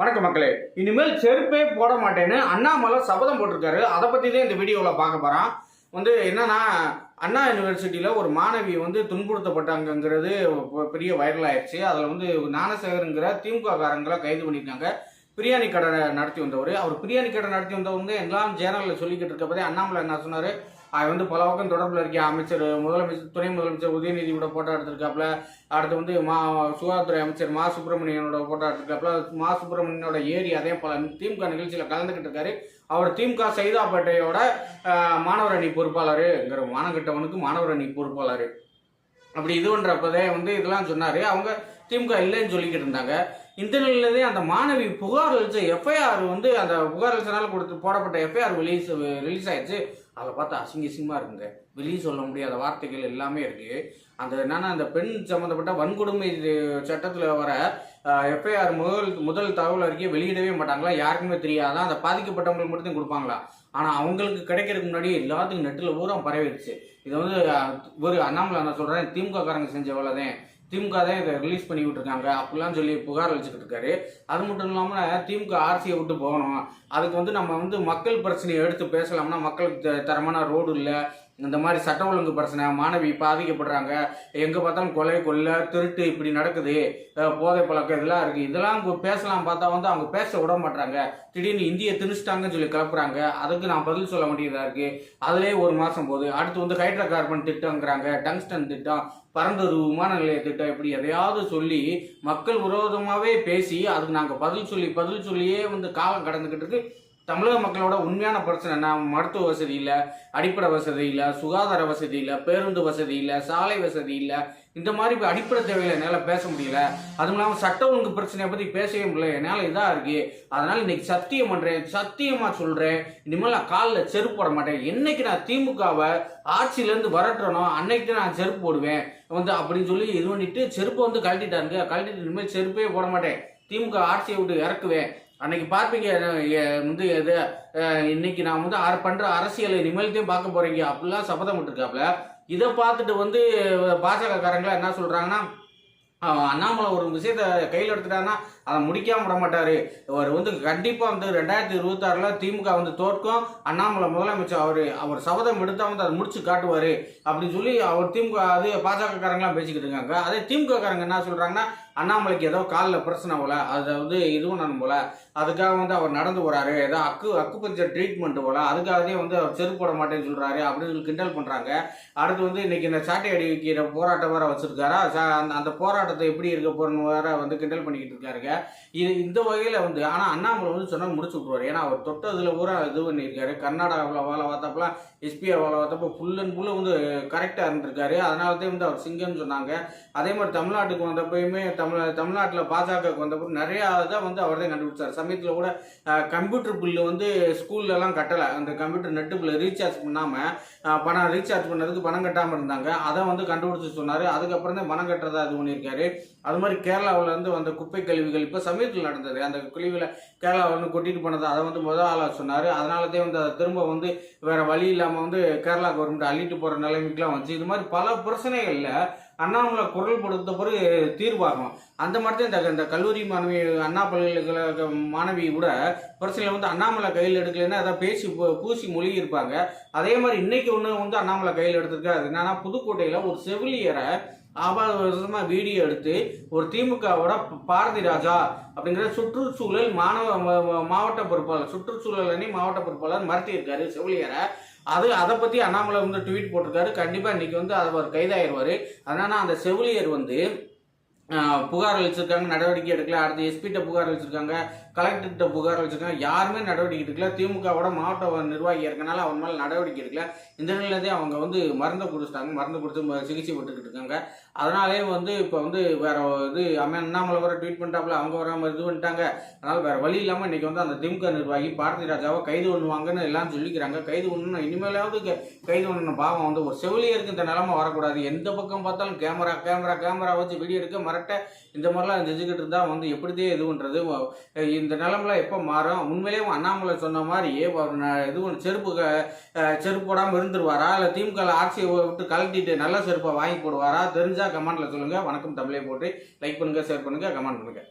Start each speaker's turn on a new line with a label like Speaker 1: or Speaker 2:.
Speaker 1: வணக்கம் மக்களே. இனிமேல் செருப்பே போட மாட்டேன்னு அண்ணாமலை சபதம் போட்டிருக்காரு. அதை பற்றி தான் இந்த வீடியோவில் பார்க்க போகிறோம். என்னன்னா, அண்ணா யூனிவர்சிட்டியில் ஒரு மாணவி துன்புறுத்தப்பட்டாங்கிறது பெரிய வைரல் ஆயிடுச்சு. அதில் ஞானசேகருங்கிற திமுக காரங்களை கைது பண்ணியிருக்காங்க. பிரியாணி கடை நடத்தி வந்தவர். அவர் பிரியாணி கடை நடத்தி வந்தவர் எல்லாம் சேனலில் சொல்லிக்கிட்டு இருக்கப்பதே அண்ணாமலை என்ன சொன்னார், அது பல பக்கம் தொடர்பில் இருக்க அமைச்சர், முதலமைச்சர், துணை முதலமைச்சர் உதயநிதியோட போட்டோ எடுத்திருக்காப்புல. அடுத்து சுகாதாரத்துறை அமைச்சர் மா சுப்பிரமணியனோட போட்டோ எடுத்திருக்காப்புல. மா சுப்பிரமணியனோட ஏரி அதே பல திமுக நிகழ்ச்சியில் கலந்துக்கிட்டு இருக்காரு. அவர் திமுக சைதாப்பேட்டையோட மாணவர் அணி பொறுப்பாளருங்கிற மானகட்டவனுக்கு மாணவர் அணி பொறுப்பாளர் அப்படி இதுன்றப்பதே இதெல்லாம் சொன்னார். அவங்க திமுக இல்லைன்னு சொல்லிக்கிட்டு இருந்தாங்க. இந்த நிலையிலே அந்த மாணவி புகார் அளித்த எஃப்ஐஆர் அந்த புகார் அளிச்சனால போடப்பட்ட எஃப்ஐஆர் ரிலீஸ் ஆயிடுச்சு. அதை பார்த்தா அசிங்கமாக இருக்குங்க. வெளியே சொல்ல முடியாத வார்த்தைகள் எல்லாமே இருக்குது. அந்த பெண் சம்மந்தப்பட்ட வன்கொடுமை சட்டத்தில் வர எஃப்ஐஆர் முதல் தகவல் அறிக்கையை வெளியிடவே மாட்டாங்களா, யாருக்குமே தெரியாதான். அந்த பாதிக்கப்பட்டவங்களுக்கு மட்டும் கொடுப்பாங்களா. ஆனால் அவங்களுக்கு கிடைக்கிறதுக்கு முன்னாடி எல்லாத்துக்கும் நெட்டில் பூரா பரவிடுச்சு. இதை ஒரு அண்ணாமலை நான் சொல்கிறேன், திமுக காரங்க செஞ்ச வேலைதான். திமுக தான் இதை ரிலீஸ் பண்ணி விட்டுருக்காங்க அப்படிலாம் சொல்லி புகார் அளிச்சுக்கிட்டு இருக்காரு. அது மட்டும் இல்லாமல் திமுக ஆர்சியை விட்டு போகணும். அதுக்கு நம்ம மக்கள் பிரச்சனையை எடுத்து பேசலாம்னா, மக்களுக்கு தரமான ரோடு இல்லை, இந்த மாதிரி சட்ட ஒழுங்கு பிரச்சனை, மாணவி பாதிக்கப்படுறாங்க, எங்கே பார்த்தாலும் கொலை திருட்டு இப்படி நடக்குது, போதை பழக்கம் இதெல்லாம் இருக்குது, இதெல்லாம் பேசலாம் பார்த்தா அவங்க பேச விட மாட்டாங்க. திடீர்னு இந்தியை திணிச்சிட்டாங்கன்னு சொல்லி கிளப்புறாங்க. அதுக்கு நான் பதில் சொல்ல வேண்டியதாக இருக்குது. அதிலே ஒரு மாதம் போகுது. அடுத்து ஹைட்ரோ கார்பன் திட்டங்கிறாங்க, டங்ஸ்டன் திட்டம், பரந்தூர் விமான நிலைய திட்டம், இப்படி எதையாவது சொல்லி மக்கள் விரோதமாகவே பேசி அதுக்கு நாங்கள் பதில் சொல்லியே காலம் கடந்துக்கிட்டு இருக்கு. தமிழக மக்களோட உண்மையான பிரச்சனை என்ன? மருத்துவ வசதி இல்லை, அடிப்படை வசதி இல்லை, சுகாதார வசதி இல்லை, பேருந்து வசதி இல்லை, சாலை வசதி இல்லை. இந்த மாதிரி அடிப்படை தேவையில்லை என்னால் பேச முடியல. அதுவும் இல்லாமல் சட்ட ஒழுங்கு பிரச்சனையை பற்றி பேசவே முடியல. என்னால் இதாக இருக்குது. அதனால் இன்னைக்கு சத்தியம் பண்ணுறேன், சத்தியமாக சொல்கிறேன், இனிமேல் நான் காலில் செருப்பு போட மாட்டேன். என்னைக்கு நான் திமுகவை ஆட்சியிலேருந்து வரட்டுறனோ அன்னைக்கு தான் நான் செருப்பு போடுவேன் அப்படின்னு சொல்லி இது பண்ணிட்டு செருப்பை கழட்டிட்டாருங்க. கழட்டிட்டு இனிமேல் செருப்பே போட மாட்டேன், திமுக ஆட்சியை விட்டு இறக்குவேன். அன்னைக்கு பார்ப்பீங்க எது இன்னைக்கு நான் பண்ற அரசியலை இனிமேல்த்தையும் பார்க்க போறீங்க அப்படிலாம் சபதம் விட்டுருக்காப்புல. இதை பார்த்துட்டு பாஜக காரங்களா என்ன சொல்றாங்கன்னா, அண்ணாமலை ஒரு விஷயத்த கையில் எடுத்துட்டாங்கன்னா அதை முடிக்காம விட மாட்டாரு. அவர் கண்டிப்பா 2026 திமுக தோற்கும், அண்ணாமலை முதலமைச்சர் அவர் சபதம் எடுத்தா அதை முடிச்சு காட்டுவாரு அப்படின்னு சொல்லி அவர் திமுக பாஜக காரங்களாம் பேசிக்கிட்டு இருக்காங்க. அதே திமுக காரங்க என்ன சொல்றாங்கன்னா, அண்ணாமலைக்கு ஏதோ காலில் பிரச்சனை போல, இதுவும் நான் போல, அதுக்காக அவர் நடந்து போறாரு, ஏதோ அக்குபஞ்சர் ட்ரீட்மெண்ட் போல, அதுக்காகவே அவர் செருப்பு போட மாட்டேன்னு சொல்றாரு அப்படின்னு கிண்டல் பண்றாங்க. அடுத்து இன்னைக்கு இந்த சாட்டை அடிக்கிற போராட்டம் வேற வச்சிருக்காரா, அந்த போராட்டத்தை எப்படி இருக்க போறன்னு வேற கிண்டல் பண்ணிக்கிட்டு இருக்காருங்க. இந்த வகையில ஆனால் அண்ணாமலை சொன்னா முடிச்சு விட்டுருவாரு. ஏன்னா அவர் தொட்டதுல பூரா இது பண்ணியிருக்காரு. கர்நாடகாவில் வேலை பார்த்தப்பெல்லாம் எஸ்பிஆர் வேலை பார்த்தப்போ ஃபுல் அண்ட் ஃபுல்லு கரெக்டாக இருந்திருக்காரு. அதனாலதான் அவர் சிங்கம்னு சொன்னாங்க. அதே மாதிரி தமிழ்நாட்டுக்கு வந்தப்பயுமே தமிழ்நாட்டில் பாஜகவுக்கு வந்தப்போ நிறையா தான் அவர் தான் கண்டுபிடிச்சார். சமயத்தில் கூட கம்ப்யூட்டர் பில்லு ஸ்கூல்லலாம் கட்டலை. அந்த கம்ப்யூட்டர் நெட்டு பில்லு ரீசார்ஜ் பண்ணாமல் ரீசார்ஜ் பண்ணதுக்கு பணம் கட்டாமல் இருந்தாங்க. அதை கண்டுபிடிச்சு சொன்னார். அதுக்கப்புறம் தான் பணம் கட்டுறதா இது பண்ணியிருக்காரு. அது மாதிரி கேரளாவில் வந்த குப்பை கழிவுகள் இப்போ சமயத்தில் நடந்தது. அந்த கழிவுகளை கேரளாவில் கொட்டிட்டு போனதை அதை முதல் ஆளாக சொன்னார். அதனாலதான் அதை திரும்ப வேற வழி இல்லாமல் கேரளா கவர்மெண்ட் அள்ளிட்டு போகிற நிலைமைக்குலாம் வந்துச்சு. இது மாதிரி பல பிரச்சனைகளில் அண்ணாமலை குரல் கொடுத்த பிறகு தீர்வாகும். அந்த மாதிரி தான் இந்த கல்லூரி மாணவி, அண்ணா பல்கலைக்கழக மாணவி கூட பிரச்சனையில் அண்ணாமலை கையில் எடுக்கலைன்னா அதை பூசி மொழி இருப்பாங்க. அதே மாதிரி இன்னைக்கு ஒன்று அண்ணாமலை கையில் எடுத்திருக்காரு. அது என்னன்னா, புதுக்கோட்டையில் ஒரு செவிலியரை ஆபாசமா வீடியோ எடுத்து ஒரு திமுகவோட பாரதி ராஜா அப்படிங்கிற சுற்றுச்சூழல் மாவட்ட பொறுப்பாளர், சுற்றுச்சூழல் அணி மாவட்ட பொறுப்பாளர் மறுத்திருக்காரு செவிலியரை. அதை பற்றி அண்ணாமலை ட்வீட் போட்டிருக்காரு. கண்டிப்பாக இன்னைக்கு அவர் கைதாயிருவார். அதனால் அந்த செவிலியர் புகார் அளிச்சிருக்காங்க, நடவடிக்கை எடுக்கல. அடுத்து எஸ்பிட்ட புகார் அளிச்சிருக்காங்க, கலெக்டர்கிட்ட புகார் அளிச்சிருக்காங்க, யாருமே நடவடிக்கை எடுக்கல. திமுகவோட மாவட்ட நிர்வாகி இருக்கனால அவன் மேலே நடவடிக்கை எடுக்கல. இந்த நிலையிலே அவங்க மருந்து கொடுத்துட்டாங்க, மருந்து கொடுத்து சிகிச்சை விட்டுக்கிட்டு இருக்காங்க. அதனாலே இப்போ வேற அண்ணாமலை வர ட்வீட் பண்ணிட்டாப்புல, அவங்க வர இது பண்ணிட்டாங்க. அதனால வேற வழி இல்லாமல் இன்னைக்கு அந்த திமுக நிர்வாகி பாரதி ராஜாவை கைது பண்ணுவாங்கன்னு எல்லாம் சொல்லிக்கிறாங்க. கைது பண்ணணும், இனிமேலாவது கைது பண்ணணும். பாவம் ஒரு செவிலியருக்கு இந்த நிலைமை வரக்கூடாது. எந்த பக்கம் பார்த்தாலும் கேமரா வச்சு வீடியோ எடுக்க மரட்ட இந்த மாதிரிலாம் செஞ்சுக்கிட்டு இருந்தா எப்படிதே இது பண்றது. இந்த நிலைமைலாம் எப்போ மாறும்? உண்மையிலேயே அண்ணாமலை சொன்ன மாதிரி செருப்பு போடாமல் இருந்துருவாரா, இல்லை திமுக ஆட்சியை விட்டு கழட்டிட்டு நல்ல செருப்பை வாங்கி போடுவாரா? தெரிஞ்சா கமெண்ட்ல சொல்லுங்க. வணக்கம் தமிழை போட்டு லைக் பண்ணுங்க, ஷேர் பண்ணுங்க, கமெண்ட் பண்ணுங்க.